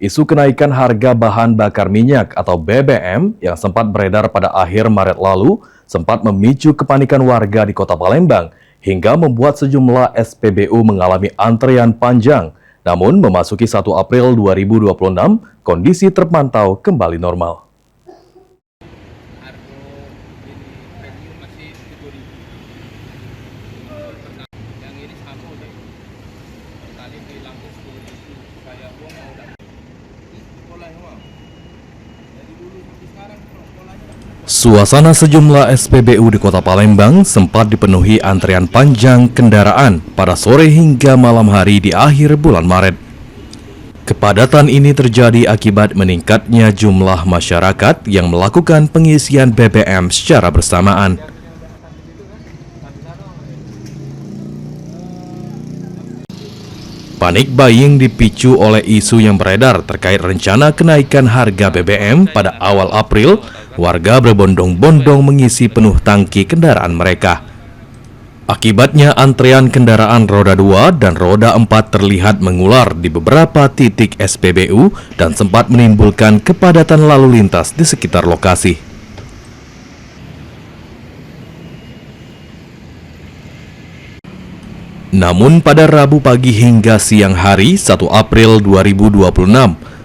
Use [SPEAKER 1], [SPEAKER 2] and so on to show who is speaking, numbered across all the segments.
[SPEAKER 1] Isu kenaikan harga bahan bakar minyak atau BBM yang sempat beredar pada akhir Maret lalu sempat memicu kepanikan warga di Kota Palembang hingga membuat sejumlah SPBU mengalami antrean panjang. Namun memasuki 1 April 2026, kondisi terpantau kembali normal. Suasana sejumlah SPBU di Kota Palembang sempat dipenuhi antrean panjang kendaraan pada sore hingga malam hari di akhir bulan Maret. Kepadatan ini terjadi akibat meningkatnya jumlah masyarakat yang melakukan pengisian BBM secara bersamaan. Panik buying dipicu oleh isu yang beredar terkait rencana kenaikan harga BBM pada awal April. Warga berbondong-bondong mengisi penuh tangki kendaraan mereka. Akibatnya antrean kendaraan roda 2 dan roda 4 terlihat mengular di beberapa titik SPBU dan sempat menimbulkan kepadatan lalu lintas di sekitar lokasi. Namun pada Rabu pagi hingga siang hari 1 April 2026,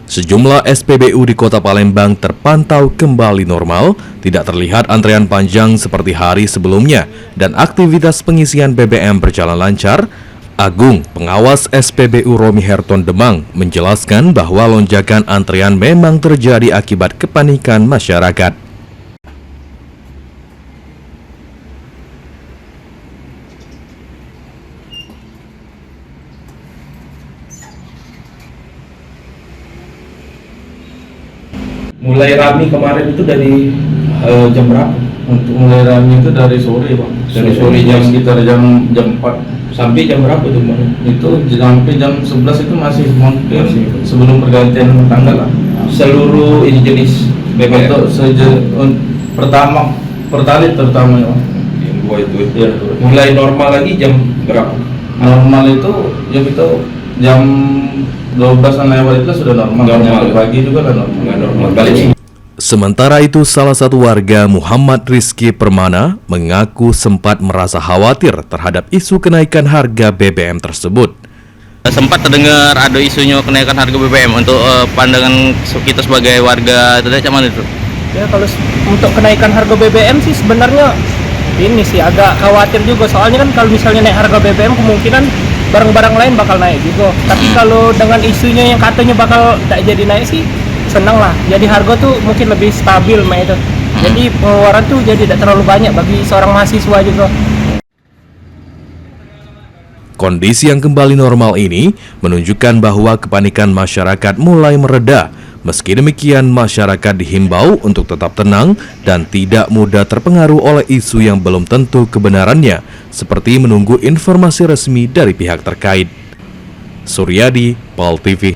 [SPEAKER 1] sejumlah SPBU di Kota Palembang terpantau kembali normal, tidak terlihat antrean panjang seperti hari sebelumnya, dan aktivitas pengisian BBM berjalan lancar. Agung, pengawas SPBU Romi Herton Demang, menjelaskan bahwa lonjakan antrean memang terjadi akibat kepanikan masyarakat.
[SPEAKER 2] Mulai rame kemarin itu dari jam berapa?
[SPEAKER 3] Untuk mulai rame itu dari sore, Pak.
[SPEAKER 2] Dari sore jam
[SPEAKER 3] sekitar jam 4
[SPEAKER 2] sampai jam berapa tuh kemarin?
[SPEAKER 3] itu sampai jam 11 itu masih sebelum pergantian tanggal lah.
[SPEAKER 2] Seluruh ini jenis BBM.
[SPEAKER 3] Untuk pertalit terutama ya, Pak.
[SPEAKER 2] Yang dua itu.
[SPEAKER 3] Ya,
[SPEAKER 2] Mulai normal lagi jam berapa?
[SPEAKER 3] normal itu jam 12-an lewat itu sudah normal.
[SPEAKER 2] Normal.
[SPEAKER 3] Pagi juga lah normal.
[SPEAKER 2] Nggak normal balik sih.
[SPEAKER 1] Sementara itu, salah satu warga Muhammad Rizky Permana mengaku sempat merasa khawatir terhadap isu kenaikan harga BBM tersebut.
[SPEAKER 4] Sempat terdengar ada isunya kenaikan harga BBM. Untuk pandangan kita sebagai warga itu macam mana itu?
[SPEAKER 5] Ya, kalau untuk kenaikan harga BBM sih sebenarnya ini sih agak khawatir juga, soalnya kan kalau misalnya naik harga BBM kemungkinan barang-barang lain bakal naik juga. Tapi kalau dengan isunya yang katanya bakal tak jadi naik sih senang lah. Jadi harga tuh mungkin lebih stabil itu. Jadi pengeluaran tuh jadi tidak terlalu banyak bagi seorang mahasiswa juga.
[SPEAKER 1] Kondisi yang kembali normal ini menunjukkan bahwa kepanikan masyarakat mulai mereda. Meski demikian, masyarakat dihimbau untuk tetap tenang dan tidak mudah terpengaruh oleh isu yang belum tentu kebenarannya, seperti menunggu informasi resmi dari pihak terkait. Suryadi, PAL TV.